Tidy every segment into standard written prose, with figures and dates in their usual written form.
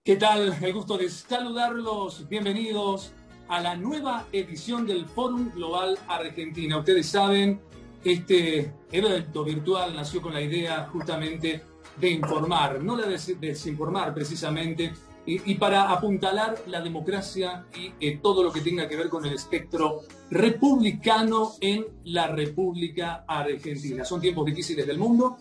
¿Qué tal? El gusto de saludarlos. Bienvenidos a la nueva edición del Fórum Global Argentina. Ustedes saben, este evento virtual nació con la idea justamente de informar, no la de desinformar precisamente, y para apuntalar la democracia y todo lo que tenga que ver con el espectro republicano en la República Argentina. Son tiempos difíciles del mundo,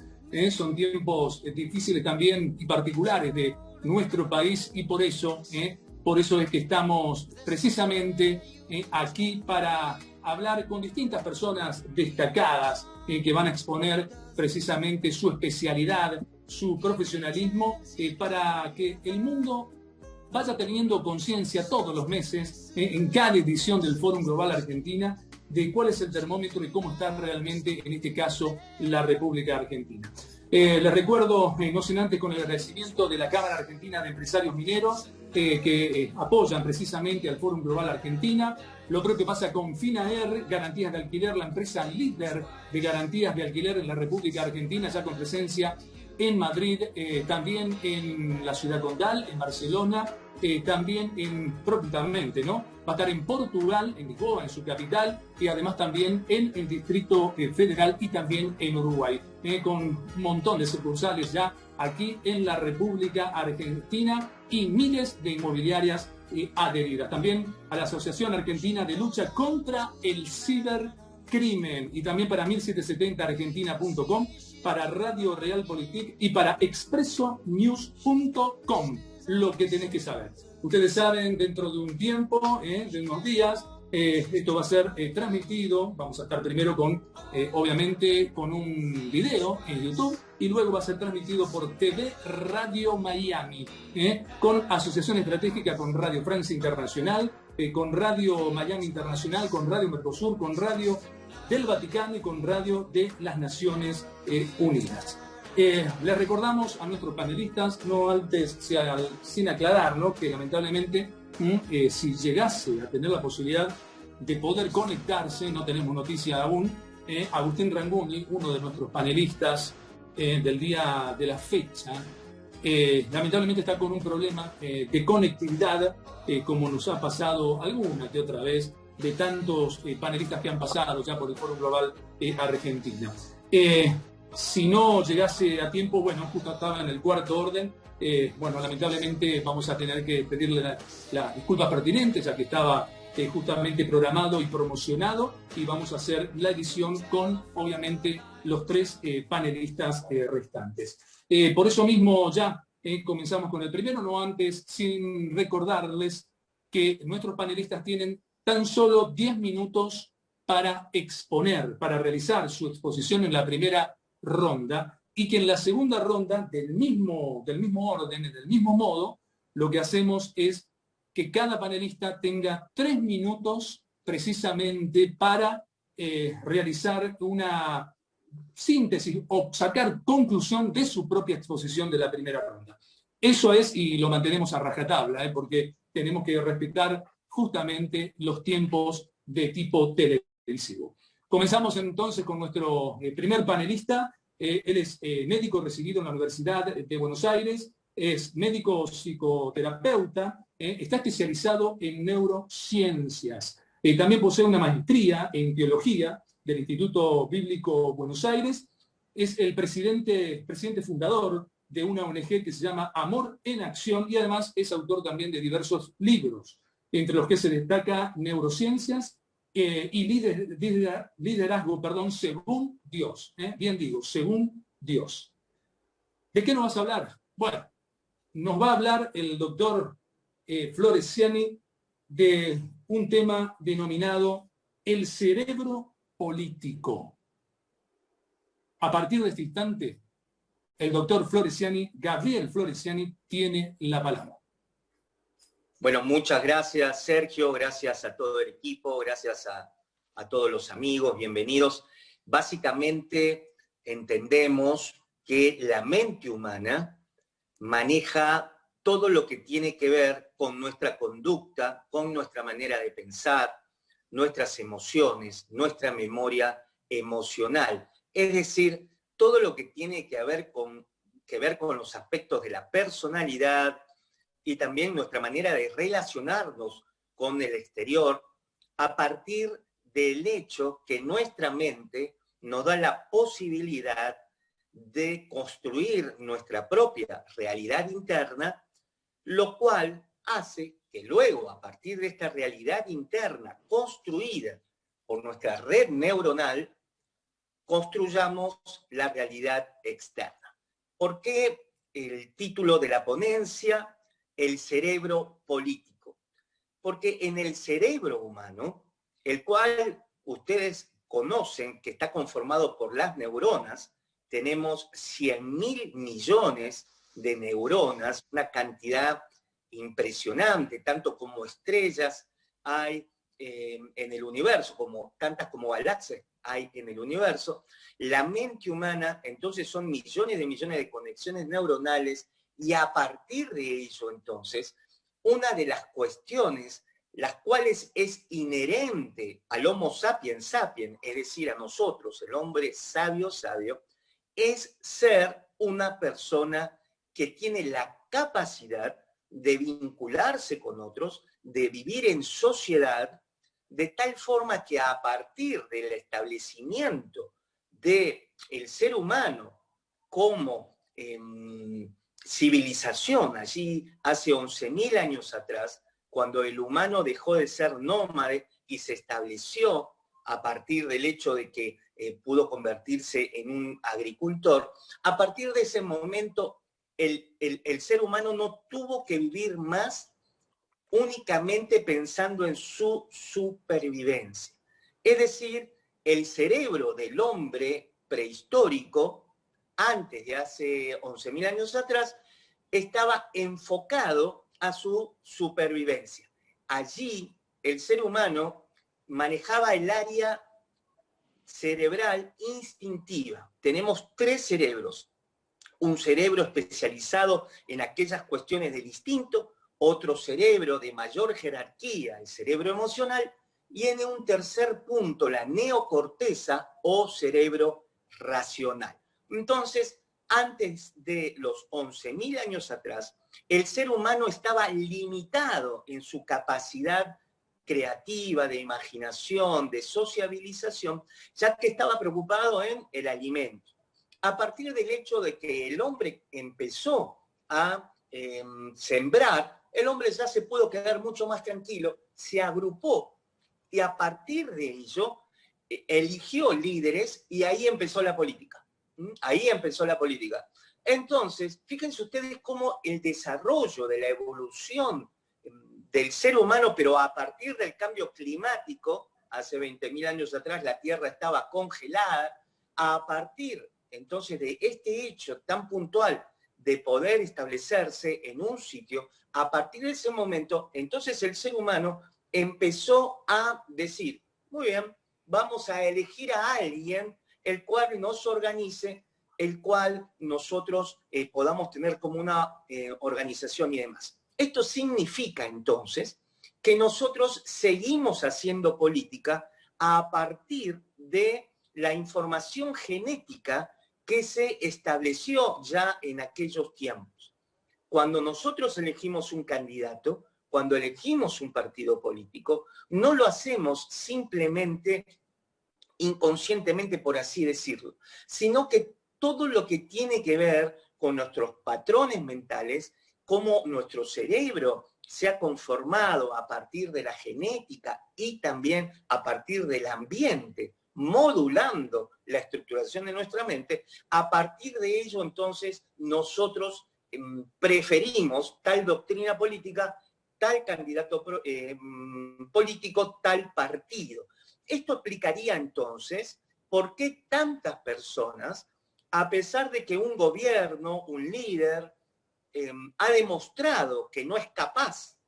son tiempos difíciles también y particulares de nuestro país, y por eso es que estamos precisamente aquí para hablar con distintas personas destacadas que van a exponer precisamente su especialidad, su profesionalismo, para que el mundo vaya teniendo conciencia todos los meses, en cada edición del Fórum Global Argentina, de cuál es el termómetro y cómo está realmente, en este caso, la República Argentina. Les recuerdo, no sin antes, con el agradecimiento de la Cámara Argentina de Empresarios Mineros, que apoyan precisamente al Fórum Global Argentina. Lo propio pasa con Finaer, Garantías de Alquiler, la empresa líder de garantías de alquiler en la República Argentina, ya con presencia en Madrid, también en la Ciudad Condal, en Barcelona, también propiamente, ¿no? Va a estar en Portugal, en Lisboa, en su capital, y además también en el Distrito Federal y también en Uruguay, con un montón de sucursales ya aquí en la República Argentina y miles de inmobiliarias adheridas. También a la Asociación Argentina de Lucha contra el Cibercrimen, y también para 1770argentina.com, para Radio Realpolitik y para expresonews.com. Lo que tenés que saber. Ustedes saben, dentro de un tiempo, de unos días, esto va a ser transmitido. Vamos a estar primero obviamente, con un video en YouTube, y luego va a ser transmitido por TV Radio Miami, con asociación estratégica con Radio France Internacional, con Radio Miami Internacional, con Radio Mercosur, con Radio del Vaticano y con Radio de las Naciones Unidas. Les recordamos a nuestros panelistas, no antes, sin aclarar, ¿no?, que lamentablemente si llegase a tener la posibilidad de poder conectarse, no tenemos noticia aún, Agustín Rangoni, uno de nuestros panelistas del día de la fecha, lamentablemente está con un problema de conectividad, como nos ha pasado alguna que otra vez de tantos panelistas que han pasado ya por el Fórum Global Argentina. Si no llegase a tiempo, bueno, justo estaba en el cuarto orden, bueno, lamentablemente vamos a tener que pedirle las disculpas pertinentes, ya que estaba justamente programado y promocionado, y vamos a hacer la edición con, obviamente, los tres panelistas restantes. Por eso mismo ya comenzamos con el primero, no antes sin recordarles que nuestros panelistas tienen tan solo 10 minutos para exponer, para realizar su exposición en la primera ronda, y que en la segunda ronda, del mismo orden, del mismo modo, lo que hacemos es que cada panelista tenga 3 minutos precisamente para realizar una síntesis o sacar conclusión de su propia exposición de la primera ronda. Eso es, y lo mantenemos a rajatabla, porque tenemos que respetar justamente los tiempos de tipo televisivo. Comenzamos entonces con nuestro primer panelista. Él es médico recibido en la Universidad de Buenos Aires, es médico psicoterapeuta, está especializado en neurociencias. También posee una maestría en teología del Instituto Bíblico Buenos Aires. Es el presidente fundador de una ONG que se llama Amor en Acción, y además es autor también de diversos libros, entre los que se destaca Neurociencias y liderazgo, según Dios. Bien digo, según Dios. ¿De qué nos vas a hablar? Bueno, nos va a hablar el doctor Floresciani de un tema denominado el cerebro político. A partir de este instante, el doctor Floresciani, Gabriel Floresciani, tiene la palabra. Bueno, muchas gracias, Sergio, gracias a todo el equipo, gracias a todos los amigos, bienvenidos. Básicamente entendemos que la mente humana maneja todo lo que tiene que ver con nuestra conducta, con nuestra manera de pensar, nuestras emociones, nuestra memoria emocional. Es decir, todo lo que tiene que ver con los aspectos de la personalidad, y también nuestra manera de relacionarnos con el exterior a partir del hecho que nuestra mente nos da la posibilidad de construir nuestra propia realidad interna, lo cual hace que luego, a partir de esta realidad interna construida por nuestra red neuronal, construyamos la realidad externa. ¿Por qué el título de la ponencia? El cerebro político. Porque en el cerebro humano, el cual ustedes conocen, que está conformado por las neuronas, tenemos 100.000 millones de neuronas, una cantidad impresionante, tanto como estrellas hay en el universo, tantas como galaxias hay en el universo. La mente humana, entonces, son millones de conexiones neuronales, y a partir de ello, entonces, una de las cuestiones las cuales es inherente al Homo sapiens sapiens, es decir, a nosotros, el hombre sabio sabio, es ser una persona que tiene la capacidad de vincularse con otros, de vivir en sociedad, de tal forma que a partir del establecimiento del ser humano como civilización, allí hace 11.000 años atrás, cuando el humano dejó de ser nómade y se estableció a partir del hecho de que pudo convertirse en un agricultor, a partir de ese momento el ser humano no tuvo que vivir más únicamente pensando en su supervivencia. Es decir, el cerebro del hombre prehistórico, antes de hace 11.000 años atrás, estaba enfocado a su supervivencia. Allí el ser humano manejaba el área cerebral instintiva. Tenemos 3 cerebros. Un cerebro especializado en aquellas cuestiones del instinto, otro cerebro de mayor jerarquía, el cerebro emocional, y en un tercer punto, la neocorteza o cerebro racional. Entonces, antes de los 11.000 años atrás, el ser humano estaba limitado en su capacidad creativa, de imaginación, de sociabilización, ya que estaba preocupado en el alimento. A partir del hecho de que el hombre empezó a sembrar, el hombre ya se pudo quedar mucho más tranquilo, se agrupó y a partir de ello eligió líderes y ahí empezó la política. Ahí empezó la política. Entonces, fíjense ustedes cómo el desarrollo de la evolución del ser humano, pero a partir del cambio climático, hace 20.000 años atrás la Tierra estaba congelada, a partir entonces de este hecho tan puntual de poder establecerse en un sitio, a partir de ese momento, entonces el ser humano empezó a decir, muy bien, vamos a elegir a alguien el cual nos organice, el cual nosotros podamos tener como una organización y demás. Esto significa entonces que nosotros seguimos haciendo política a partir de la información genética que se estableció ya en aquellos tiempos. Cuando nosotros elegimos un candidato, cuando elegimos un partido político, no lo hacemos simplemente inconscientemente, por así decirlo, sino que todo lo que tiene que ver con nuestros patrones mentales, cómo nuestro cerebro se ha conformado a partir de la genética y también a partir del ambiente, modulando la estructuración de nuestra mente, a partir de ello entonces nosotros preferimos tal doctrina política, tal candidato político, tal partido. Esto explicaría entonces por qué tantas personas, a pesar de que un gobierno, un líder, ha demostrado que no es capaz,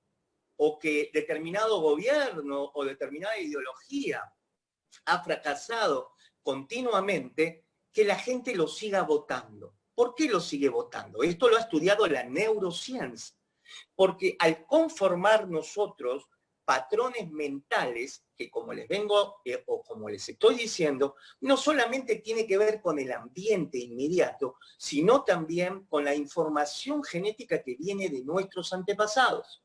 o que determinado gobierno o determinada ideología ha fracasado continuamente, que la gente lo siga votando. ¿Por qué lo sigue votando? Esto lo ha estudiado la neurociencia, porque al conformar nosotros patrones mentales que, como les vengo o como les estoy diciendo, no solamente tiene que ver con el ambiente inmediato, sino también con la información genética que viene de nuestros antepasados.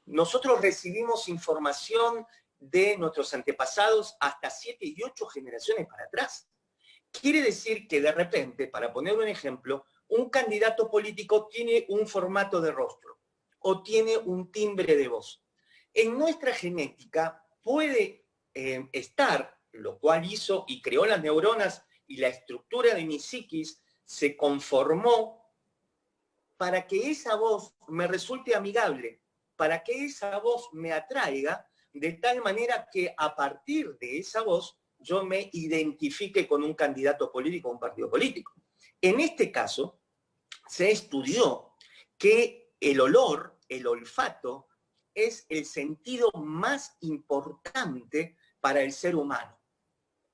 Nosotros recibimos información de nuestros antepasados hasta 7 y 8 generaciones para atrás. Quiere decir que de repente, para poner un ejemplo, un candidato político tiene un formato de rostro o tiene un timbre de voz. En nuestra genética puede estar, lo cual hizo y creó las neuronas y la estructura de mi psiquis se conformó para que esa voz me resulte amigable, para que esa voz me atraiga, de tal manera que a partir de esa voz yo me identifique con un candidato político o un partido político. En este caso, se estudió que el olor, el olfato, es el sentido más importante para el ser humano.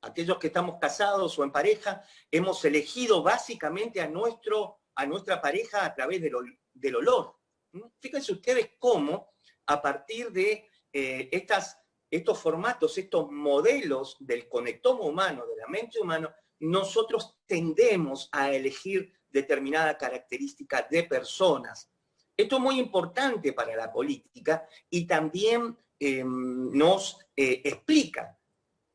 Aquellos que estamos casados o en pareja, hemos elegido básicamente a nuestra pareja a través del olor. Fíjense ustedes cómo, a partir de estos formatos, estos modelos del conectoma humano, de la mente humana, nosotros tendemos a elegir determinada característica de personas. Esto es muy importante para la política y también nos explica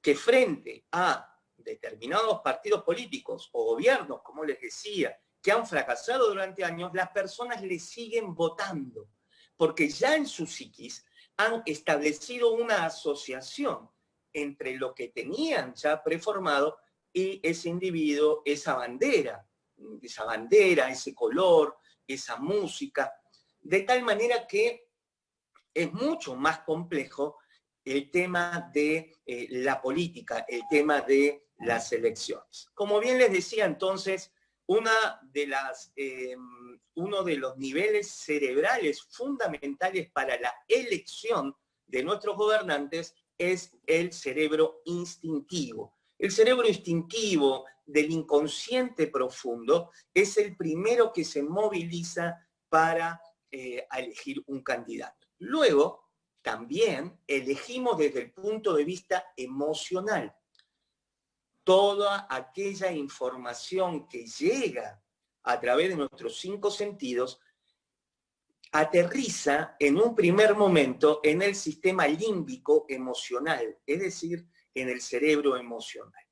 que frente a determinados partidos políticos o gobiernos, como les decía, que han fracasado durante años, las personas le siguen votando, porque ya en su psiquis han establecido una asociación entre lo que tenían ya preformado y ese individuo, esa bandera, ese color, esa música, de tal manera que es mucho más complejo el tema de la política, el tema de las elecciones. Como bien les decía entonces, uno de los niveles cerebrales fundamentales para la elección de nuestros gobernantes es el cerebro instintivo. El cerebro instintivo del inconsciente profundo es el primero que se moviliza para elegir un candidato. Luego, también elegimos desde el punto de vista emocional. Toda aquella información que llega a través de nuestros 5 sentidos aterriza en un primer momento en el sistema límbico emocional, es decir, en el cerebro emocional.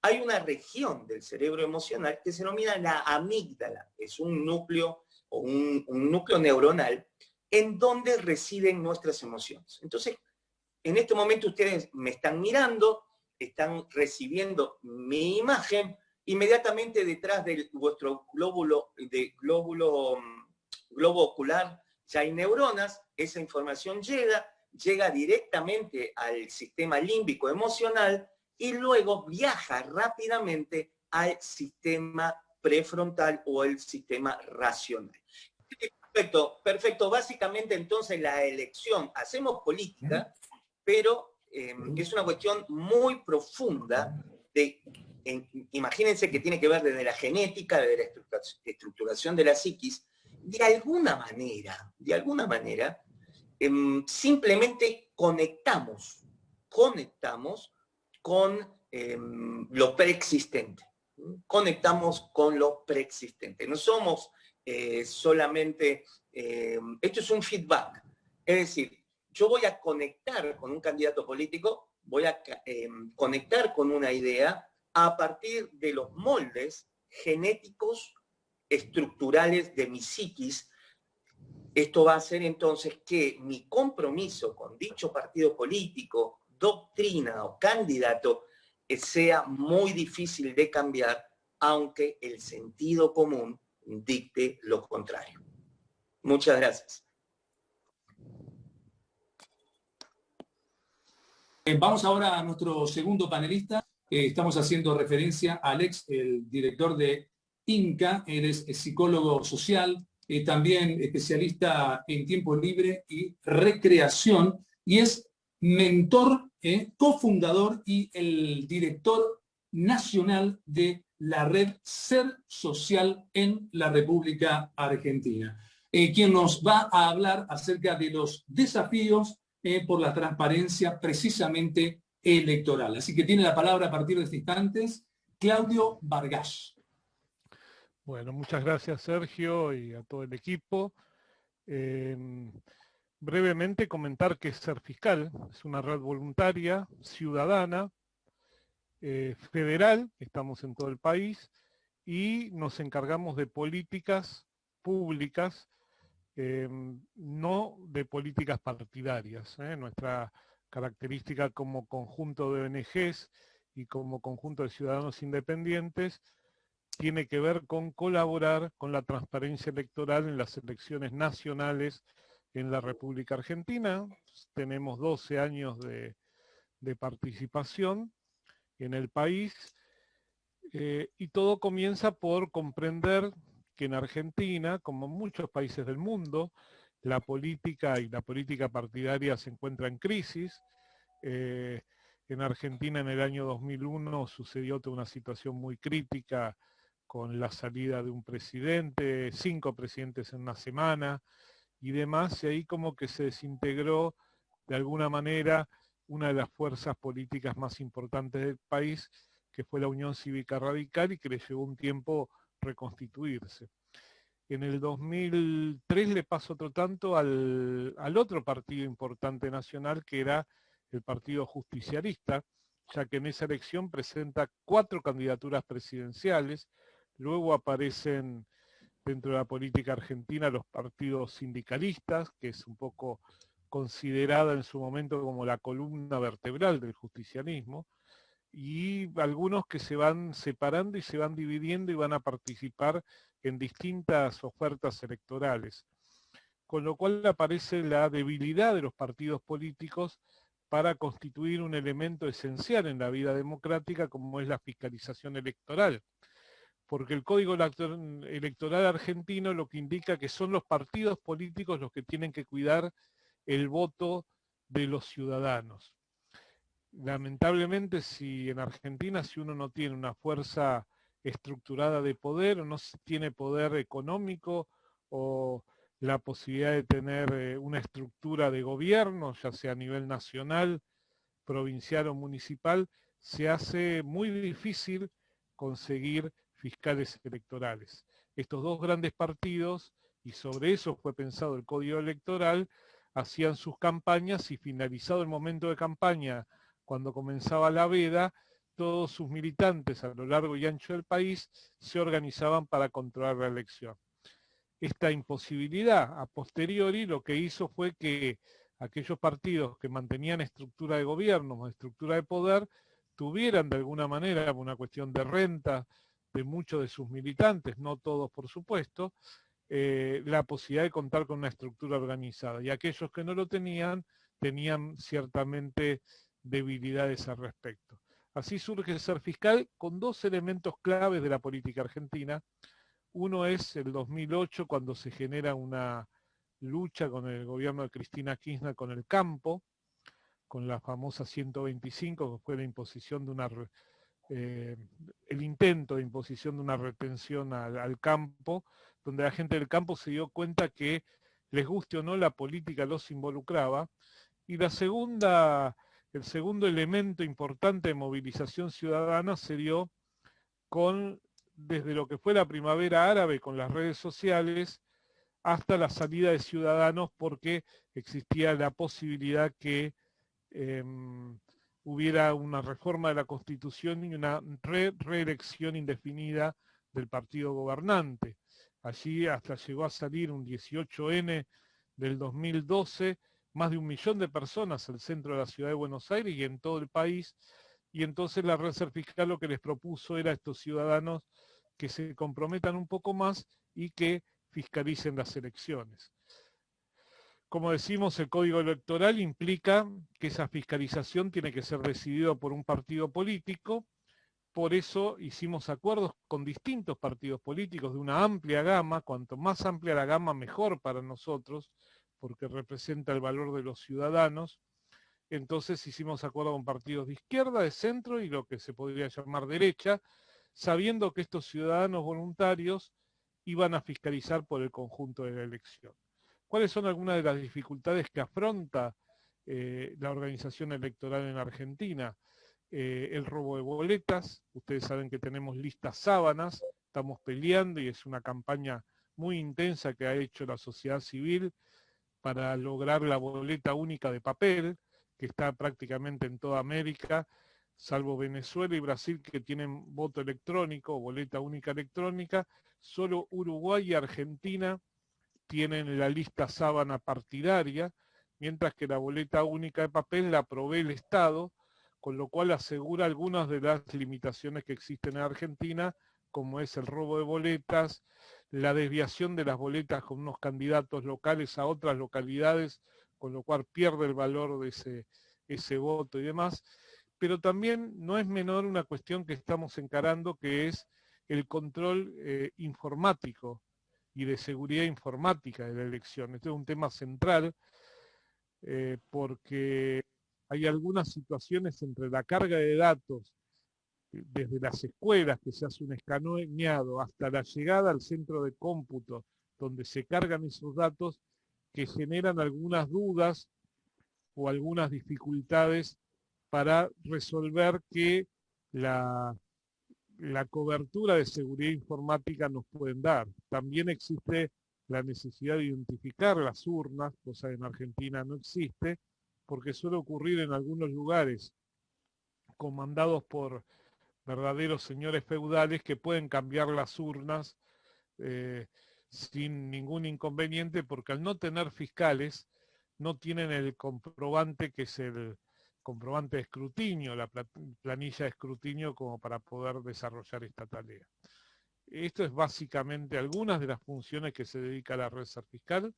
Hay una región del cerebro emocional que se denomina la amígdala, es un núcleo o un núcleo neuronal en donde residen nuestras emociones. Entonces, en este momento ustedes me están mirando, están recibiendo mi imagen, inmediatamente detrás de vuestro globo ocular ya hay neuronas, esa información llega directamente al sistema límbico emocional y luego viaja rápidamente al sistema prefrontal o el sistema racional. Perfecto. Básicamente entonces la elección, hacemos política, pero es una cuestión muy profunda imagínense que tiene que ver desde la genética, desde la estructuración de la psiquis, de alguna manera, simplemente conectamos con lo preexistente. Conectamos con lo preexistente. No somos solamente... esto es un feedback. Es decir, yo voy a conectar con un candidato político, voy a conectar con una idea a partir de los moldes genéticos estructurales de mi psiquis. Esto va a hacer entonces que mi compromiso con dicho partido político, doctrina o candidato sea muy difícil de cambiar, aunque el sentido común dicte lo contrario. Muchas gracias. Vamos ahora a nuestro segundo panelista. Estamos haciendo referencia a Alex, el director de INCA. Él es psicólogo social, también especialista en tiempo libre y recreación, y es mentor, cofundador y el director nacional de la red Ser Social en la República Argentina, quien nos va a hablar acerca de los desafíos por la transparencia precisamente electoral. Así que tiene la palabra a partir de este instante Claudio Vargas. Bueno, muchas gracias Sergio y a todo el equipo. Brevemente comentar que Ser Fiscal es una red voluntaria, ciudadana, federal, estamos en todo el país, y nos encargamos de políticas públicas, no de políticas partidarias. Nuestra característica como conjunto de ONGs y como conjunto de ciudadanos independientes tiene que ver con colaborar con la transparencia electoral en las elecciones nacionales en la República Argentina. Tenemos 12 años de participación en el país, y todo comienza por comprender que en Argentina, como en muchos países del mundo, la política y la política partidaria se encuentra en crisis. En Argentina en el año 2001 sucedió toda una situación muy crítica con la salida de un presidente, 5 presidentes en una semana y demás, y ahí como que se desintegró de alguna manera una de las fuerzas políticas más importantes del país, que fue la Unión Cívica Radical, y que le llevó un tiempo reconstituirse. En el 2003 le pasó otro tanto al otro partido importante nacional, que era el Partido Justicialista, ya que en esa elección presenta 4 candidaturas presidenciales. Luego aparecen dentro de la política argentina los partidos sindicalistas, que es un poco considerada en su momento como la columna vertebral del justicialismo, y algunos que se van separando y se van dividiendo y van a participar en distintas ofertas electorales. Con lo cual aparece la debilidad de los partidos políticos para constituir un elemento esencial en la vida democrática como es la fiscalización electoral. Porque el Código Electoral argentino lo que indica que son los partidos políticos los que tienen que cuidar el voto de los ciudadanos. Lamentablemente, si en Argentina, si uno no tiene una fuerza estructurada de poder, o no tiene poder económico, o la posibilidad de tener una estructura de gobierno, ya sea a nivel nacional, provincial o municipal, se hace muy difícil conseguir fiscales electorales. Estos 2 grandes partidos, y sobre eso fue pensado el Código Electoral, hacían sus campañas y finalizado el momento de campaña, cuando comenzaba la veda, todos sus militantes a lo largo y ancho del país se organizaban para controlar la elección. Esta imposibilidad a posteriori lo que hizo fue que aquellos partidos que mantenían estructura de gobierno o estructura de poder tuvieran de alguna manera, por una cuestión de renta de muchos de sus militantes, no todos por supuesto, la posibilidad de contar con una estructura organizada. Y aquellos que no lo tenían ciertamente debilidades al respecto. Así surge el Ser Fiscal con 2 elementos claves de la política argentina. Uno es el 2008, cuando se genera una lucha con el gobierno de Cristina Kirchner con el campo, con la famosa 125, que fue la imposición de el intento de imposición de una retención al campo, donde la gente del campo se dio cuenta que, les guste o no, la política los involucraba. Y el segundo elemento importante de movilización ciudadana se dio desde lo que fue la primavera árabe con las redes sociales hasta la salida de Ciudadanos, porque existía la posibilidad que hubiera una reforma de la Constitución y una reelección indefinida del partido gobernante. Allí hasta llegó a salir un 18N del 2012, más de 1 millón de personas al centro de la ciudad de Buenos Aires y en todo el país, y entonces la Red Ser Fiscal lo que les propuso era a estos ciudadanos que se comprometan un poco más y que fiscalicen las elecciones. Como decimos, el Código Electoral implica que esa fiscalización tiene que ser decidida por un partido político. Por eso hicimos acuerdos con distintos partidos políticos de una amplia gama. Cuanto más amplia la gama, mejor para nosotros, porque representa el valor de los ciudadanos. Entonces hicimos acuerdos con partidos de izquierda, de centro y lo que se podría llamar derecha, sabiendo que estos ciudadanos voluntarios iban a fiscalizar por el conjunto de la elección. ¿Cuáles son algunas de las dificultades que afronta la organización electoral en Argentina. El robo de boletas, ustedes saben que tenemos listas sábanas, estamos peleando y es una campaña muy intensa que ha hecho la sociedad civil para lograr la boleta única de papel, que está prácticamente en toda América, salvo Venezuela y Brasil, que tienen voto electrónico, boleta única electrónica. Solo Uruguay y Argentina tienen la lista sábana partidaria, mientras que la boleta única de papel la provee el Estado, con lo cual asegura algunas de las limitaciones que existen en Argentina, como es el robo de boletas, la desviación de las boletas con unos candidatos locales a otras localidades, con lo cual pierde el valor de ese voto y demás. Pero también no es menor una cuestión que estamos encarando, que es el control informático y de seguridad informática de la elección. Este es un tema central porque hay algunas situaciones entre la carga de datos desde las escuelas, que se hace un escaneado, hasta la llegada al centro de cómputo, donde se cargan esos datos, que generan algunas dudas o algunas dificultades para resolver que la cobertura de seguridad informática nos pueden dar. También existe la necesidad de identificar las urnas, cosa que en Argentina no existe, porque suele ocurrir en algunos lugares comandados por verdaderos señores feudales que pueden cambiar las urnas sin ningún inconveniente, porque al no tener fiscales, no tienen el comprobante que es el comprobante de escrutinio, la planilla de escrutinio, como para poder desarrollar esta tarea. Esto es básicamente algunas de las funciones que se dedica a la red Ser Fiscal.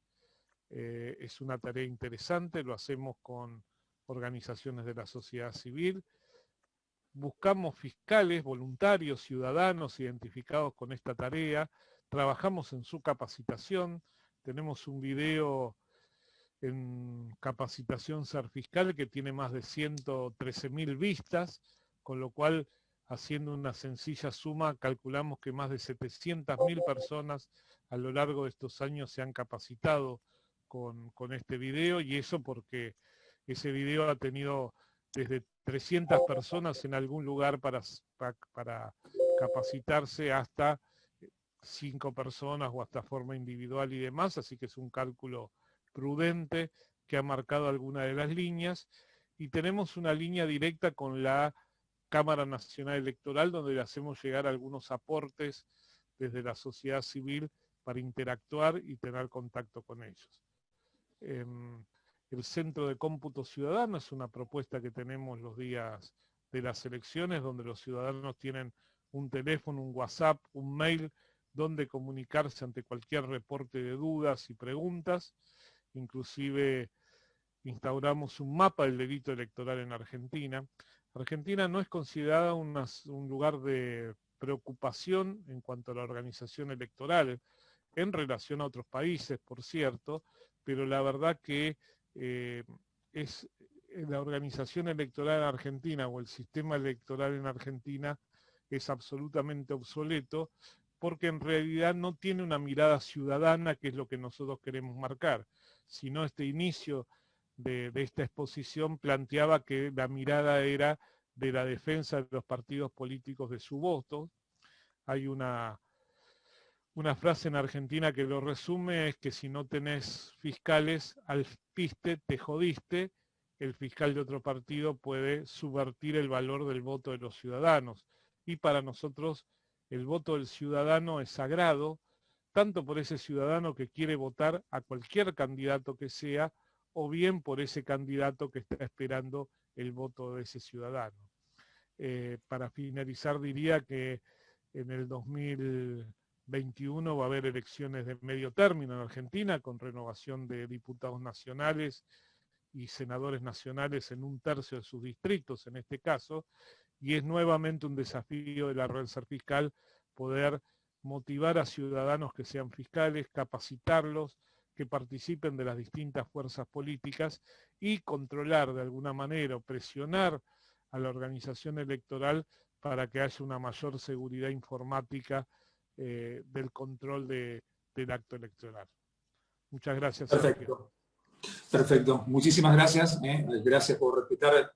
Es una tarea interesante, lo hacemos con organizaciones de la sociedad civil. Buscamos fiscales, voluntarios, ciudadanos identificados con esta tarea. Trabajamos en su capacitación. Tenemos un video en capacitación Ser Fiscal que tiene más de 113.000 vistas, con lo cual, haciendo una sencilla suma, calculamos que más de 700.000 personas a lo largo de estos años se han capacitado con este video, y eso porque ese video ha tenido desde 300 personas en algún lugar para capacitarse hasta 5 personas o hasta forma individual y demás, así que es un cálculo prudente que ha marcado alguna de las líneas, y tenemos una línea directa con la Cámara Nacional Electoral, donde le hacemos llegar algunos aportes desde la sociedad civil para interactuar y tener contacto con ellos. El Centro de Cómputo Ciudadano es una propuesta que tenemos los días de las elecciones, donde los ciudadanos tienen un teléfono, un WhatsApp, un mail, donde comunicarse ante cualquier reporte de dudas y preguntas. Inclusive instauramos un mapa del delito electoral en Argentina. Argentina no es considerada un lugar de preocupación en cuanto a la organización electoral, en relación a otros países, por cierto, pero la verdad que es la organización electoral en Argentina o el sistema electoral en Argentina es absolutamente obsoleto, porque en realidad no tiene una mirada ciudadana, que es lo que nosotros queremos marcar, sino este inicio de esta exposición planteaba que la mirada era de la defensa de los partidos políticos de su voto. Hay una frase en Argentina que lo resume, es que si no tenés fiscales, al piste te jodiste. El fiscal de otro partido puede subvertir el valor del voto de los ciudadanos. Y para nosotros el voto del ciudadano es sagrado, tanto por ese ciudadano que quiere votar a cualquier candidato que sea, o bien por ese candidato que está esperando el voto de ese ciudadano. Para finalizar, diría que en el 2021 va a haber elecciones de medio término en Argentina, con renovación de diputados nacionales y senadores nacionales en 1/3 de sus distritos en este caso, y es nuevamente un desafío de la red Ser Fiscal poder motivar a ciudadanos que sean fiscales, capacitarlos, que participen de las distintas fuerzas políticas y controlar de alguna manera, o presionar a la organización electoral para que haya una mayor seguridad informática del control del acto electoral. Muchas gracias, Perfecto. Sergio. Perfecto, muchísimas gracias. Gracias por respetar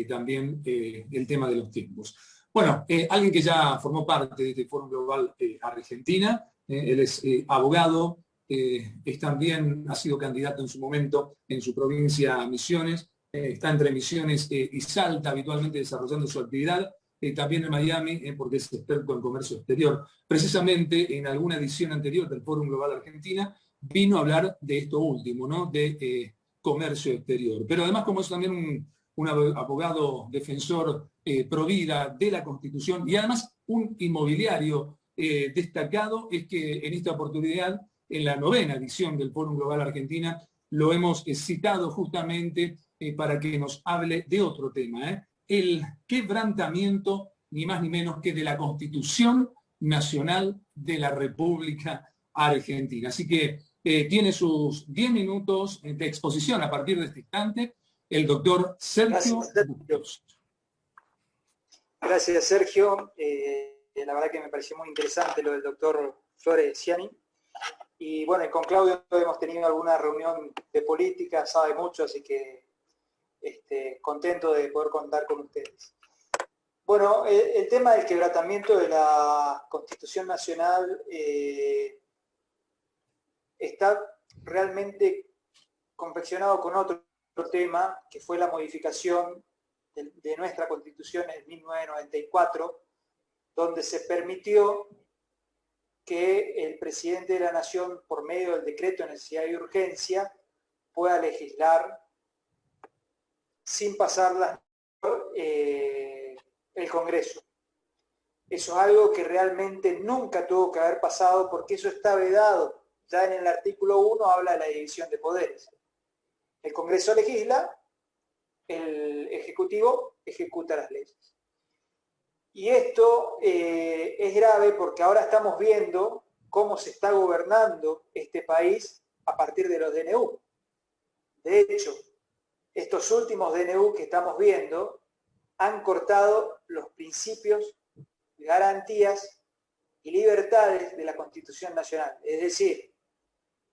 también el tema de los tiempos. Bueno, alguien que ya formó parte de este Fórum Global Argentina, él es abogado, ha sido candidato en su momento en su provincia Misiones, está entre Misiones y Salta habitualmente desarrollando su actividad, también en Miami, porque es experto en comercio exterior. Precisamente en alguna edición anterior del Fórum Global Argentina vino a hablar de esto último, ¿no? De comercio exterior. Pero además, como es también un abogado defensor pro vida de la Constitución y además un inmobiliario destacado, es que en esta oportunidad, en la 9ª edición del Fórum Global Argentina, lo hemos citado justamente para que nos hable de otro tema, el quebrantamiento, ni más ni menos que de la Constitución Nacional de la República Argentina. Así que tiene sus 10 minutos de exposición a partir de este instante el doctor Sergio Bustos. Gracias, Sergio. La verdad que me pareció muy interesante lo del doctor Flores Ciani. Y bueno, con Claudio hemos tenido alguna reunión de política, sabe mucho, así que contento de poder contar con ustedes. Bueno, el tema del quebrantamiento de la Constitución Nacional está realmente confeccionado con otro tema, que fue la modificación de nuestra Constitución en 1994, donde se permitió que el presidente de la Nación, por medio del decreto de necesidad y urgencia, pueda legislar sin pasarlas por el Congreso. Eso es algo que realmente nunca tuvo que haber pasado, porque eso está vedado. Ya en el artículo 1 habla de la división de poderes. El Congreso legisla, el Ejecutivo ejecuta las leyes. Y esto es grave porque ahora estamos viendo cómo se está gobernando este país a partir de los DNU. De hecho, estos últimos DNU que estamos viendo han cortado los principios, garantías y libertades de la Constitución Nacional. Es decir,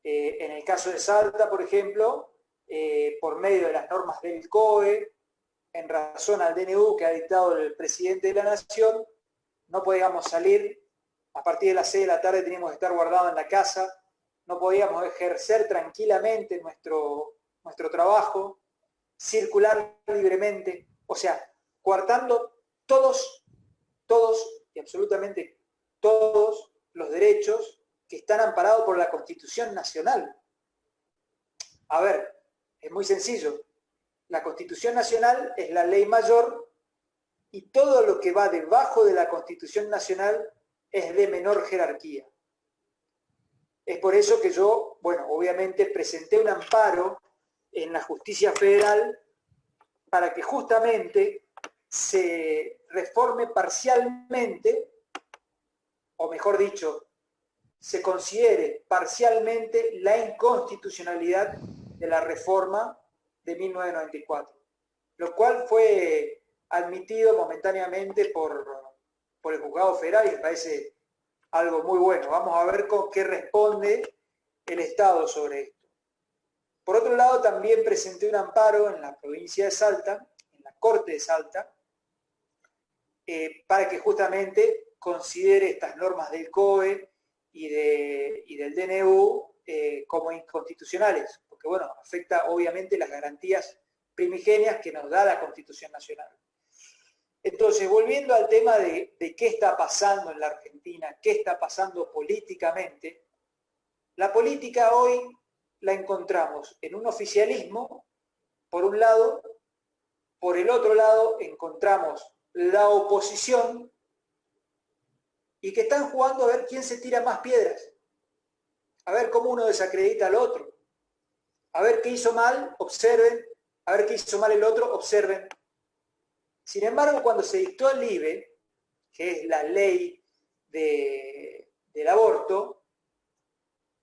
en el caso de Salta, por ejemplo, por medio de las normas del COE, en razón al DNU que ha dictado el presidente de la Nación, no podíamos salir, a partir de las 6 de la tarde teníamos que estar guardados en la casa, no podíamos ejercer tranquilamente nuestro trabajo, circular libremente, o sea, coartando todos y absolutamente todos los derechos que están amparados por la Constitución Nacional. A ver, es muy sencillo. La Constitución Nacional es la ley mayor y todo lo que va debajo de la Constitución Nacional es de menor jerarquía. Es por eso que yo, bueno, obviamente presenté un amparo en la Justicia Federal para que justamente se reforme parcialmente, o mejor dicho, se considere parcialmente la inconstitucionalidad de la reforma de 1994, lo cual fue admitido momentáneamente por el Juzgado Federal y me parece algo muy bueno. Vamos a ver con qué responde el Estado sobre esto. Por otro lado, también presenté un amparo en la provincia de Salta, en la Corte de Salta, para que justamente considere estas normas del COE y del DNU como inconstitucionales, porque bueno, afecta obviamente las garantías primigenias que nos da la Constitución Nacional. Entonces, volviendo al tema de qué está pasando en la Argentina, qué está pasando políticamente, la política hoy la encontramos en un oficialismo, por un lado, por el otro lado encontramos la oposición, y que están jugando a ver quién se tira más piedras, a ver cómo uno desacredita al otro, a ver qué hizo mal, observen, a ver qué hizo mal el otro, observen. Sin embargo, cuando se dictó el IVE, que es la ley del aborto,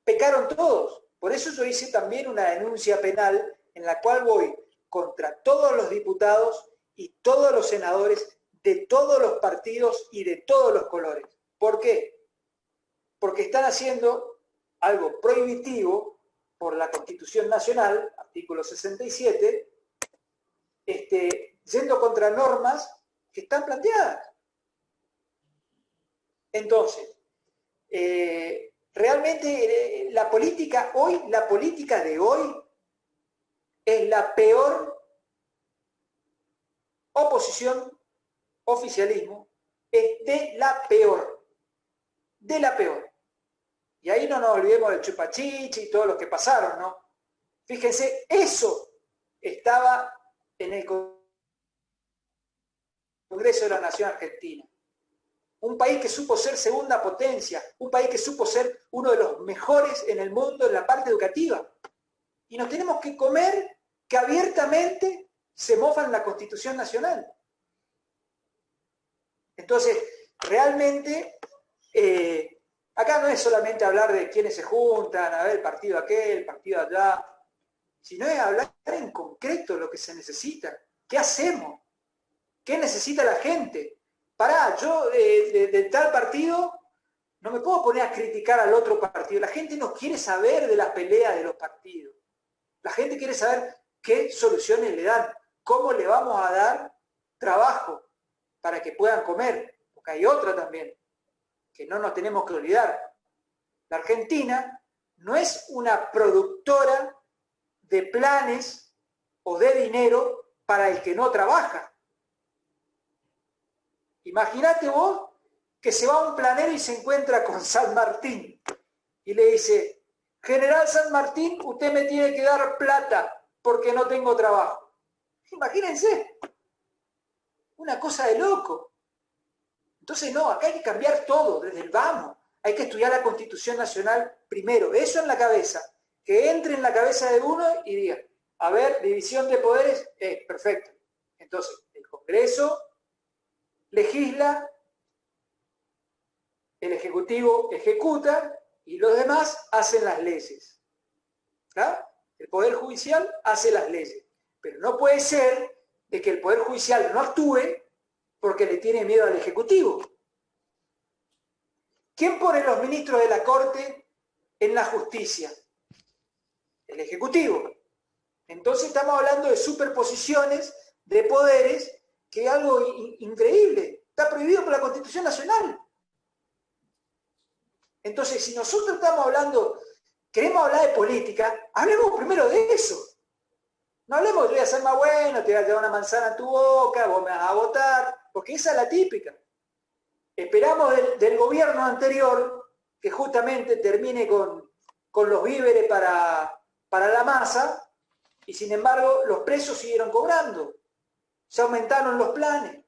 pecaron todos. Por eso yo hice también una denuncia penal en la cual voy contra todos los diputados y todos los senadores de todos los partidos y de todos los colores. ¿Por qué? Porque están haciendo algo prohibitivo por la Constitución Nacional, artículo 67, yendo contra normas que están planteadas. Entonces, realmente la política de hoy es la peor oposición, oficialismo, es de la peor. Y ahí no nos olvidemos del chupachichi y todo lo que pasaron, ¿no? Fíjense, eso estaba en el Congreso de la Nación Argentina. Un país que supo ser segunda potencia, un país que supo ser uno de los mejores en el mundo en la parte educativa. Y nos tenemos que comer que abiertamente se mofan la Constitución Nacional. Entonces, realmente, acá no es solamente hablar de quiénes se juntan, a ver, el partido aquel, el partido allá, sino es hablar en concreto lo que se necesita. ¿Qué hacemos? ¿Qué necesita la gente? Pará, yo de tal partido no me puedo poner a criticar al otro partido. La gente no quiere saber de las peleas de los partidos. La gente quiere saber qué soluciones le dan, cómo le vamos a dar trabajo para que puedan comer. Porque hay otra también, que no nos tenemos que olvidar. La Argentina no es una productora de planes o de dinero para el que no trabaja. Imagínate vos que se va a un planero y se encuentra con San Martín y le dice: General San Martín, usted me tiene que dar plata porque no tengo trabajo. Imagínense, una cosa de loco. Entonces no, acá hay que cambiar todo, desde el vamos. Hay que estudiar la Constitución Nacional primero, eso en la cabeza, que entre en la cabeza de uno y diga: a ver, división de poderes, perfecto. Entonces, el Congreso legisla, el Ejecutivo ejecuta y los demás hacen las leyes. ¿Claro? El Poder Judicial hace las leyes. Pero no puede ser de que el Poder Judicial no actúe porque le tiene miedo al Ejecutivo. ¿Quién pone los ministros de la Corte en la justicia? El Ejecutivo. Entonces estamos hablando de superposiciones de poderes, que es algo increíble. Está prohibido por la Constitución Nacional. Entonces, si nosotros estamos hablando, queremos hablar de política, hablemos primero de eso. No hablemos de voy a ser más bueno, te voy a llevar una manzana en tu boca, vos me vas a votar, porque esa es la típica. Esperamos del gobierno anterior que justamente termine con los víveres para la masa, y sin embargo los precios siguieron cobrando. Se aumentaron los planes.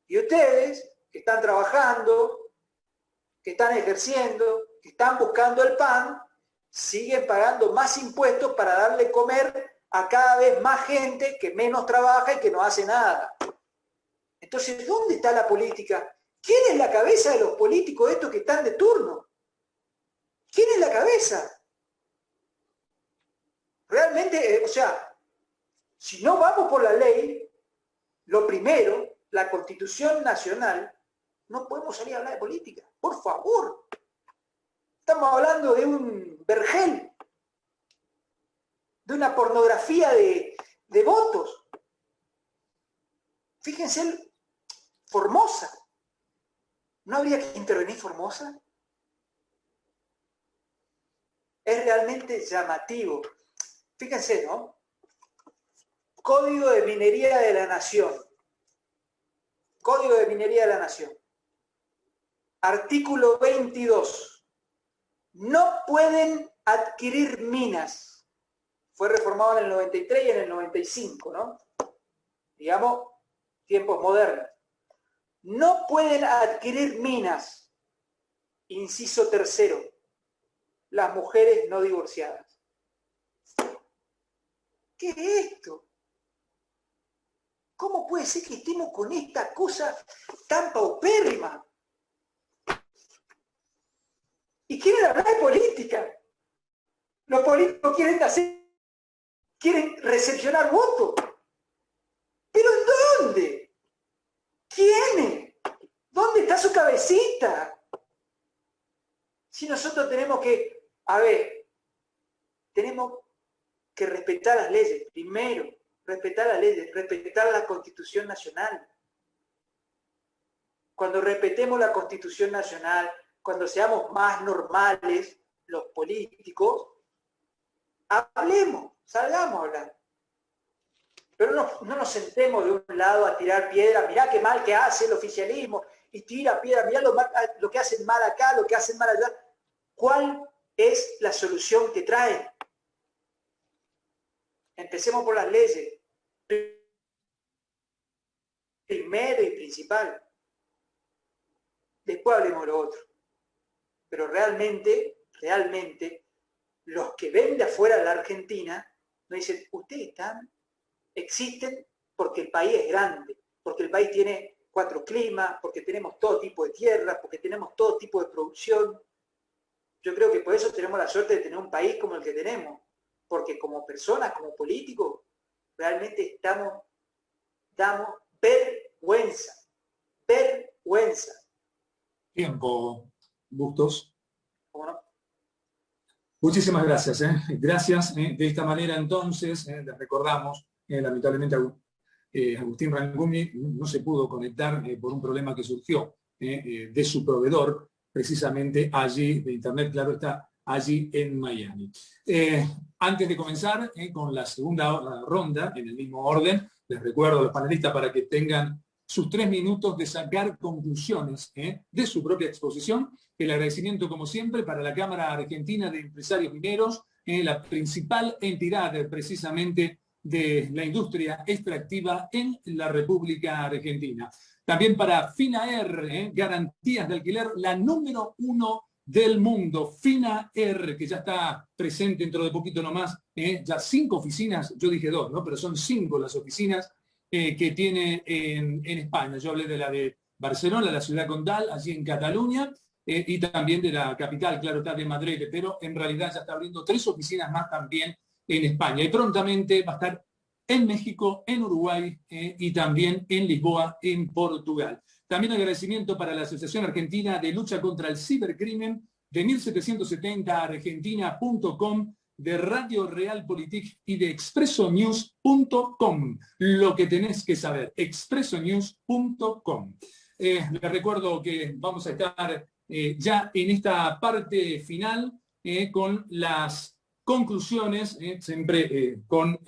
Y ustedes, que están trabajando, que están ejerciendo, que están buscando el pan, siguen pagando más impuestos para darle comer a cada vez más gente que menos trabaja y que no hace nada. Entonces, ¿dónde está la política? ¿Quién es la cabeza de los políticos estos que están de turno? ¿Quién es la cabeza? Realmente, o sea, si no vamos por la ley, lo primero, la Constitución Nacional, no podemos salir a hablar de política. Por favor. Estamos hablando de un vergel, de una pornografía de votos. Fíjense, Formosa. ¿No habría que intervenir Formosa? Es realmente llamativo. Fíjense, ¿no? Código de Minería de la Nación. Código de Minería de la Nación. Artículo 22. No pueden adquirir minas. Fue reformado en el 93 y en el 95, ¿no? Digamos, tiempos modernos. No pueden adquirir minas. Inciso tercero. Las mujeres no divorciadas. ¿Qué es esto? ¿Cómo puede ser que estemos con esta cosa tan paupérrima? Y quieren hablar de política. Los políticos quieren recepcionar votos. ¿Pero en dónde? ¿Quiénes? ¿Dónde está su cabecita? Si nosotros tenemos que, a ver, tenemos que respetar las leyes. Primero, respetar las leyes, respetar la Constitución Nacional. Cuando respetemos la Constitución Nacional, cuando seamos más normales los políticos, hablemos, salgamos a hablar. Pero no nos sentemos de un lado a tirar piedra, mirá qué mal que hace el oficialismo, y tira piedra, mirá lo que hacen mal acá, lo que hacen mal allá. ¿Cuál es la solución que traen? Empecemos por las leyes. Primero y principal. Después hablemos de lo otro. Pero realmente, los que ven de afuera de la Argentina, nos dicen, ustedes existen porque el país es grande, porque el país tiene 4 climas, porque tenemos todo tipo de tierras, porque tenemos todo tipo de producción. Yo creo que por eso tenemos la suerte de tener un país como el que tenemos, porque como personas, como políticos, realmente damos vergüenza. Vergüenza. Tiempo, Bustos. ¿Cómo no? Muchísimas gracias. Gracias. De esta manera, entonces, les recordamos, lamentablemente, Agustín Rangumi no se pudo conectar por un problema que surgió de su proveedor, precisamente allí, de Internet, claro está, allí en Miami. Antes de comenzar con la segunda ronda, en el mismo orden, les recuerdo a los panelistas para que tengan sus 3 minutos de sacar conclusiones de su propia exposición. El agradecimiento, como siempre, para la Cámara Argentina de Empresarios Mineros, la principal entidad precisamente de la industria extractiva en la República Argentina. También para FINAER, garantías de alquiler, la número 1 del mundo, FINAER, que ya está presente dentro de poquito nomás, ya 5 oficinas, yo dije 2, ¿no? Pero son 5 las oficinas que tiene en España. Yo hablé de la de Barcelona, la ciudad condal, allí en Cataluña, y también de la capital, claro está, de Madrid, pero en realidad ya está abriendo 3 oficinas más también en España. Y prontamente va a estar en México, en Uruguay y también en Lisboa, en Portugal. También agradecimiento para la Asociación Argentina de Lucha contra el Cibercrimen, de 1770argentina.com, de Radio Realpolitik y de expresonews.com. Lo que tenés que saber, expresonews.com. Les recuerdo que vamos a estar ya en esta parte final con las conclusiones, siempre con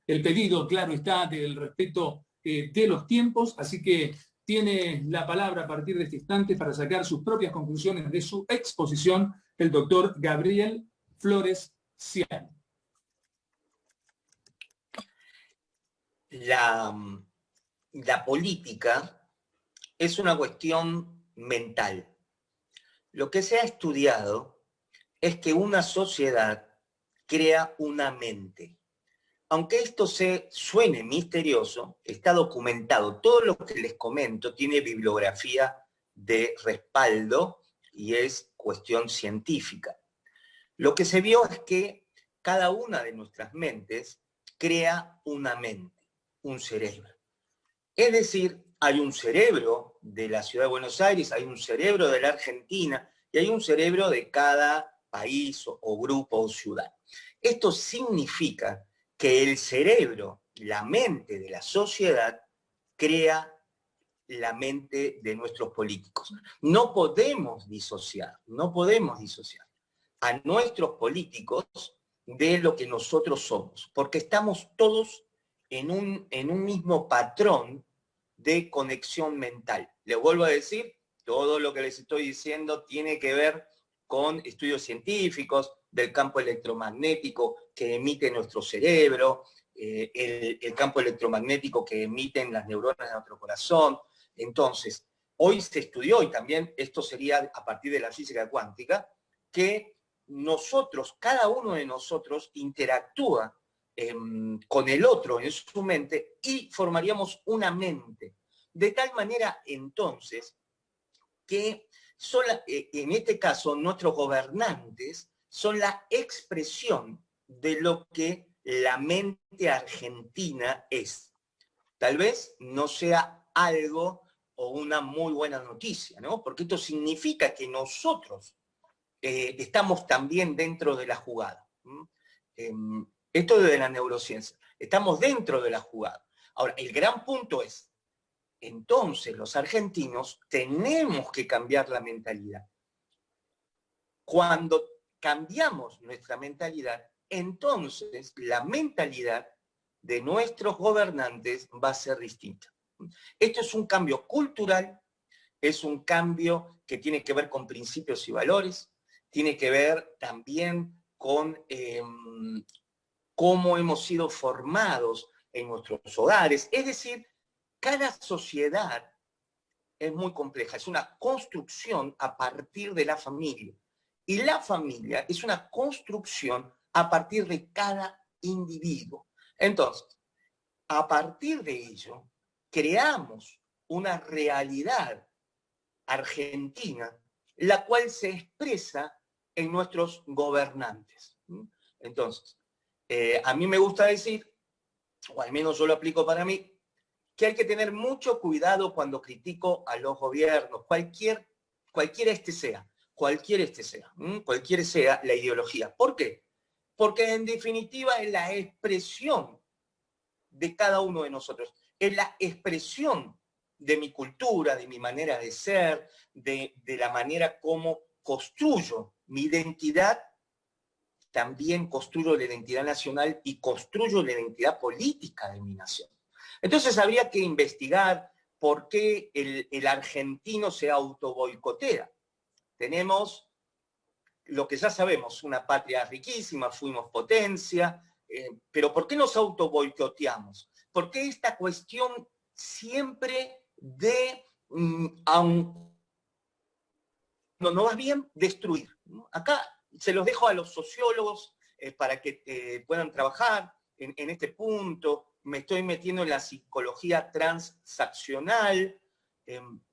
el pedido, claro está, del respeto de los tiempos, así que tiene la palabra a partir de este instante para sacar sus propias conclusiones de su exposición el doctor Gabriel Flores Ciani. La política es una cuestión mental. Lo que se ha estudiado es que una sociedad crea una mente. Aunque esto suene misterioso, está documentado. Todo lo que les comento tiene bibliografía de respaldo y es cuestión científica. Lo que se vio es que cada una de nuestras mentes crea una mente, un cerebro. Es decir, hay un cerebro de la Ciudad de Buenos Aires, hay un cerebro de la Argentina y hay un cerebro de cada país o grupo o ciudad. Esto significa que el cerebro, la mente de la sociedad, crea la mente de nuestros políticos. No podemos disociar a nuestros políticos de lo que nosotros somos, porque estamos todos en un mismo patrón de conexión mental. Les vuelvo a decir, todo lo que les estoy diciendo tiene que ver con estudios científicos del campo electromagnético que emite nuestro cerebro, el campo electromagnético que emiten las neuronas de nuestro corazón. Entonces, hoy se estudió, y también esto sería a partir de la física cuántica, que nosotros, cada uno de nosotros interactúa con el otro en su mente y formaríamos una mente. De tal manera, entonces, que en este caso nuestros gobernantes son la expresión de lo que la mente argentina es. Tal vez no sea algo o una muy buena noticia, ¿no? Porque esto significa que nosotros estamos también dentro de la jugada. Esto de la neurociencia. Estamos dentro de la jugada. Ahora, el gran punto es, entonces los argentinos tenemos que cambiar la mentalidad. Cuando cambiamos nuestra mentalidad, entonces la mentalidad de nuestros gobernantes va a ser distinta. Esto es un cambio cultural, es un cambio que tiene que ver con principios y valores, tiene que ver también con cómo hemos sido formados en nuestros hogares. Es decir, cada sociedad es muy compleja, es una construcción a partir de la familia. Y la familia es una construcción a partir de cada individuo. Entonces, a partir de ello, creamos una realidad argentina, la cual se expresa en nuestros gobernantes. Entonces, a mí me gusta decir, o al menos yo lo aplico para mí, que hay que tener mucho cuidado cuando critico a los gobiernos, cualquiera este sea, cualquiera sea la ideología. ¿Por qué? Porque en definitiva es la expresión de cada uno de nosotros, es la expresión de mi cultura, de mi manera de ser, de la manera como construyo mi identidad, también construyo la identidad nacional y construyo la identidad política de mi nación. Entonces habría que investigar por qué el argentino se autoboicotea. Tenemos lo que ya sabemos, una patria riquísima, fuimos potencia, pero ¿por qué nos autoboicoteamos? ¿Por qué esta cuestión siempre de, no vas bien, destruir? Acá se los dejo a los sociólogos para que puedan trabajar en este punto. Me estoy metiendo en la psicología transaccional.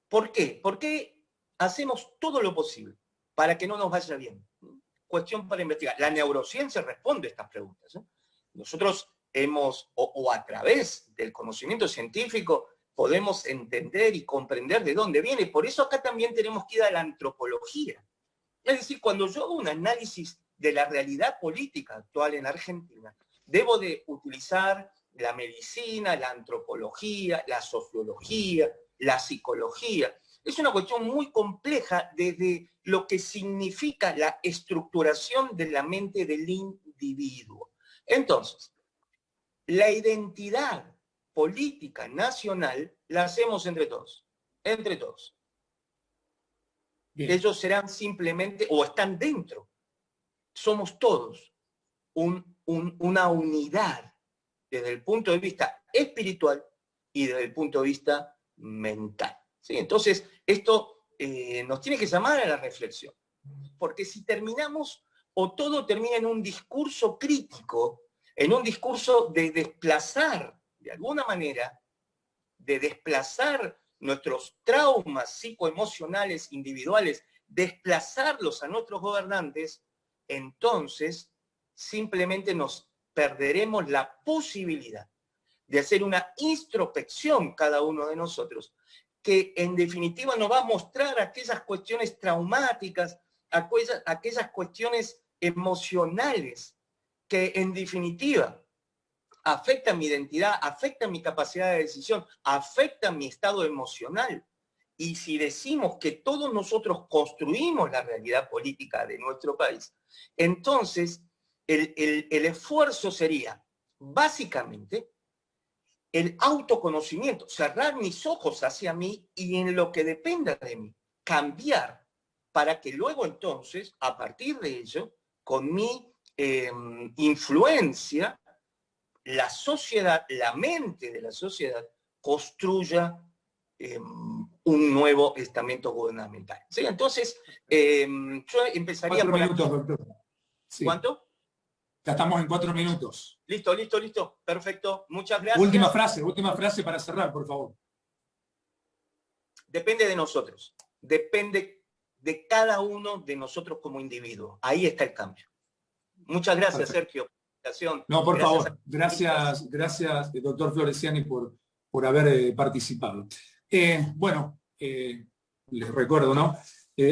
¿Por qué? Porque hacemos todo lo posible para que no nos vaya bien. Cuestión para investigar. La neurociencia responde a estas preguntas. Nosotros hemos, o a través del conocimiento científico, podemos entender y comprender de dónde viene. Por eso acá también tenemos que ir a la antropología. Es decir, cuando yo hago un análisis de la realidad política actual en Argentina, debo de utilizar la medicina, la antropología, la sociología, la psicología. Es una cuestión muy compleja desde lo que significa la estructuración de la mente del individuo. Entonces, la identidad política nacional la hacemos entre todos. Entre todos. Bien. Ellos serán simplemente, o están dentro. Somos todos una unidad desde el punto de vista espiritual y desde el punto de vista mental. ¿Sí? Entonces, esto nos tiene que llamar a la reflexión. Porque si terminamos, o todo termina en un discurso crítico, en un discurso de desplazar, de alguna manera, de desplazar nuestros traumas psicoemocionales individuales, desplazarlos a nuestros gobernantes, entonces simplemente nos perderemos la posibilidad de hacer una introspección cada uno de nosotros, que en definitiva nos va a mostrar aquellas cuestiones traumáticas, aquellas cuestiones emocionales que en definitiva afectan mi identidad, afectan mi capacidad de decisión, afectan mi estado emocional. Y si decimos que todos nosotros construimos la realidad política de nuestro país, entonces el esfuerzo sería básicamente el autoconocimiento, cerrar mis ojos hacia mí y en lo que dependa de mí, cambiar para que luego entonces, a partir de ello, con mi influencia, la sociedad, la mente de la sociedad, construya un nuevo estamento gubernamental. ¿Sí? Entonces, yo empezaría 4 minutos, doctor. Sí. ¿Cuánto? Ya estamos en 4 minutos. Listo. Perfecto. Muchas gracias. Última frase para cerrar, por favor. Depende de nosotros. Depende de cada uno de nosotros como individuo. Ahí está el cambio. Muchas gracias, Sergio. No, por favor. Gracias, doctor Floresiani, por haber participado. Bueno, les recuerdo, ¿no?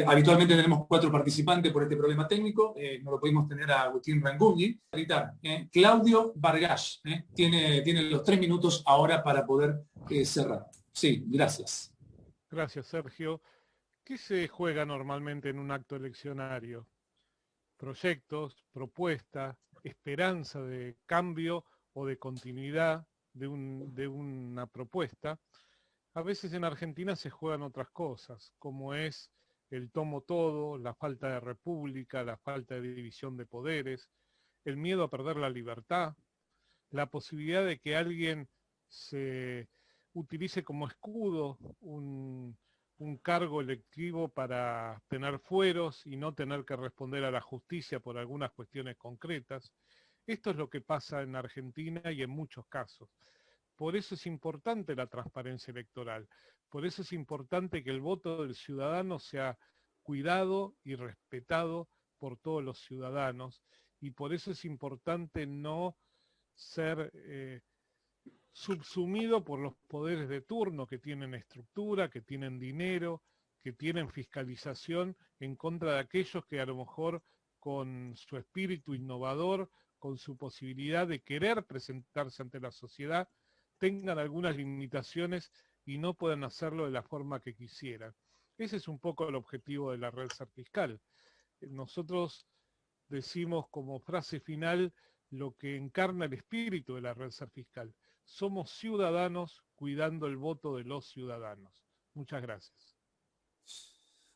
Habitualmente tenemos 4 participantes por este problema técnico, no lo pudimos tener a Agustín Rangugni. Claudio Vargas tiene los 3 minutos ahora para poder cerrar. Sí, gracias. Gracias, Sergio. ¿Qué se juega normalmente en un acto eleccionario? Proyectos, propuestas, esperanza de cambio o de continuidad de una propuesta. A veces en Argentina se juegan otras cosas, como es el tomo todo, la falta de república, la falta de división de poderes, el miedo a perder la libertad, la posibilidad de que alguien se utilice como escudo un cargo electivo para tener fueros y no tener que responder a la justicia por algunas cuestiones concretas. Esto es lo que pasa en Argentina y en muchos casos. Por eso es importante la transparencia electoral. Por eso es importante que el voto del ciudadano sea cuidado y respetado por todos los ciudadanos. Y por eso es importante no ser subsumido por los poderes de turno que tienen estructura, que tienen dinero, que tienen fiscalización en contra de aquellos que a lo mejor con su espíritu innovador, con su posibilidad de querer presentarse ante la sociedad, tengan algunas limitaciones y no puedan hacerlo de la forma que quisieran. Ese es un poco el objetivo de la red Ser Fiscal. Nosotros decimos como frase final lo que encarna el espíritu de la red Ser Fiscal. Somos ciudadanos cuidando el voto de los ciudadanos. Muchas gracias.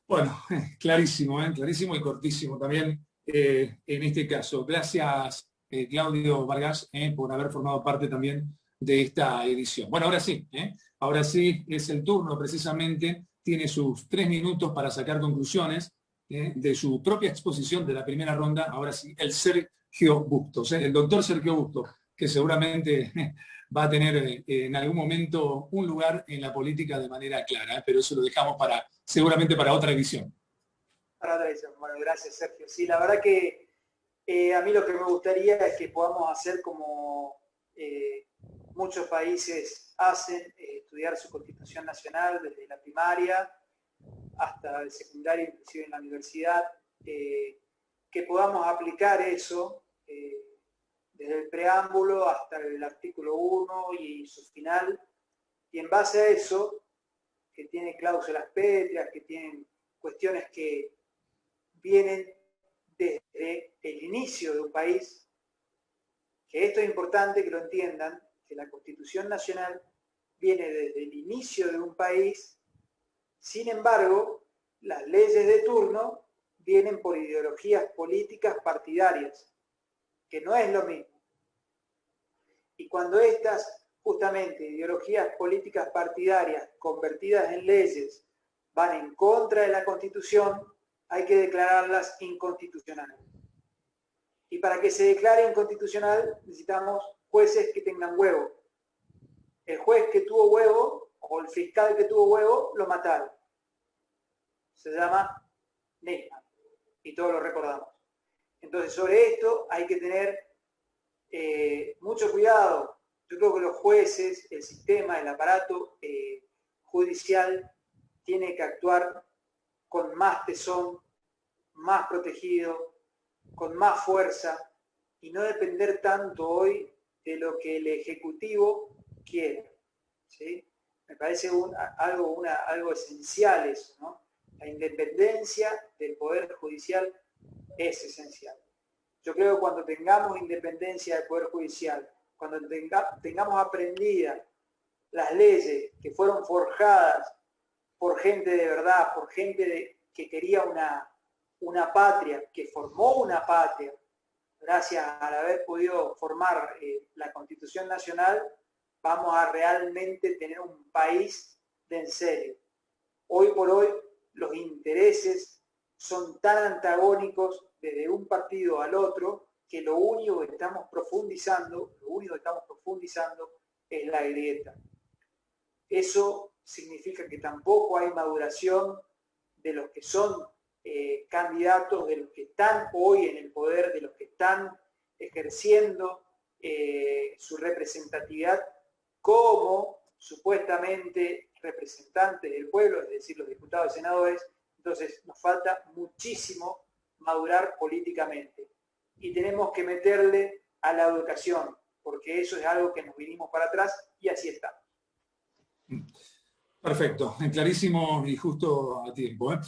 Bueno, clarísimo, clarísimo y cortísimo también en este caso. Gracias, Claudio Vargas, por haber formado parte también de esta edición. Bueno, ahora sí es el turno precisamente, tiene sus 3 minutos para sacar conclusiones de su propia exposición de la primera ronda. Ahora sí, el Sergio Bustos, el doctor Sergio Bustos, que seguramente va a tener en algún momento un lugar en la política de manera clara, pero eso lo dejamos seguramente para otra edición. Para otra edición. Bueno, gracias, Sergio. Sí, la verdad que a mí lo que me gustaría es que podamos hacer como muchos países hacen, estudiar su Constitución Nacional desde la primaria hasta el secundario, inclusive en la universidad, que podamos aplicar eso desde el preámbulo hasta el artículo 1 y su final, y en base a eso, que tiene cláusulas pétreas, que tienen cuestiones que vienen desde el inicio de un país, que esto es importante que lo entiendan, que la Constitución Nacional viene desde el inicio de un país. Sin embargo, las leyes de turno vienen por ideologías políticas partidarias, que no es lo mismo. Y cuando estas, justamente, ideologías políticas partidarias convertidas en leyes van en contra de la Constitución, hay que declararlas inconstitucionales. Y para que se declare inconstitucional necesitamos jueces que tengan huevo. El juez que tuvo huevo, o el fiscal que tuvo huevo, lo mataron. Se llama Nisman, y todos lo recordamos. Entonces, sobre esto hay que tener mucho cuidado. Yo creo que los jueces, el sistema, el aparato judicial tiene que actuar con más tesón, más protegido, con más fuerza, y no depender tanto hoy de lo que el Ejecutivo quiere. ¿Sí? Me parece algo esencial eso, ¿no? La independencia del Poder Judicial es esencial. Yo creo que cuando tengamos independencia del Poder Judicial, cuando tengamos aprendidas las leyes que fueron forjadas por gente de verdad, por gente que quería una patria, que formó una patria, gracias al haber podido formar la Constitución Nacional, vamos a realmente tener un país de en serio. Hoy por hoy los intereses son tan antagónicos desde un partido al otro que lo único que estamos profundizando es la grieta. Eso significa que tampoco hay maduración de los que son candidatos, de los que están hoy en el poder, de los que están ejerciendo su representatividad como supuestamente representantes del pueblo, es decir, los diputados y senadores. Entonces nos falta muchísimo madurar políticamente y tenemos que meterle a la educación, porque eso es algo que nos vinimos para atrás y así está. Perfecto, clarísimo y justo a tiempo.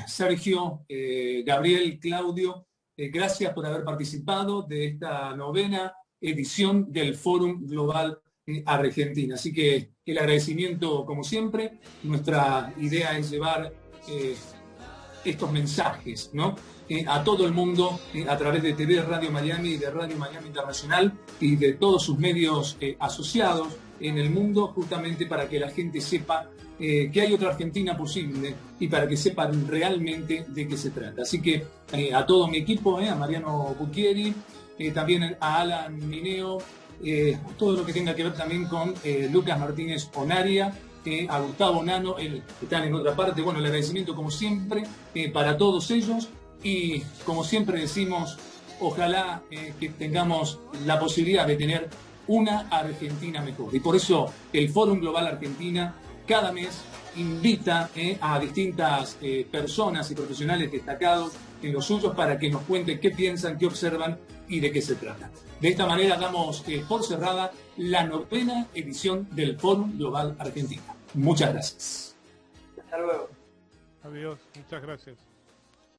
Sergio, Gabriel, Claudio, gracias por haber participado de esta 9ª edición del Fórum Global Argentina. Así que el agradecimiento, como siempre. Nuestra idea es llevar estos mensajes, ¿no? A todo el mundo a través de TV Radio Miami y de Radio Miami Internacional y de todos sus medios asociados en el mundo, justamente para que la gente sepa que hay otra Argentina posible y para que sepan realmente de qué se trata. Así que a todo mi equipo, a Mariano Bucchieri, también a Alan Mineo, todo lo que tenga que ver también con Lucas Martínez Onaria, a Gustavo Nano, están en otra parte. Bueno, el agradecimiento como siempre para todos ellos y como siempre decimos, ojalá que tengamos la posibilidad de tener una Argentina mejor. Y por eso el Fórum Global Argentina cada mes invita a distintas personas y profesionales destacados en los suyos para que nos cuenten qué piensan, qué observan y de qué se trata. De esta manera damos por cerrada la 9ª edición del Fórum Global Argentina. Muchas gracias. Hasta luego. Adiós, muchas gracias.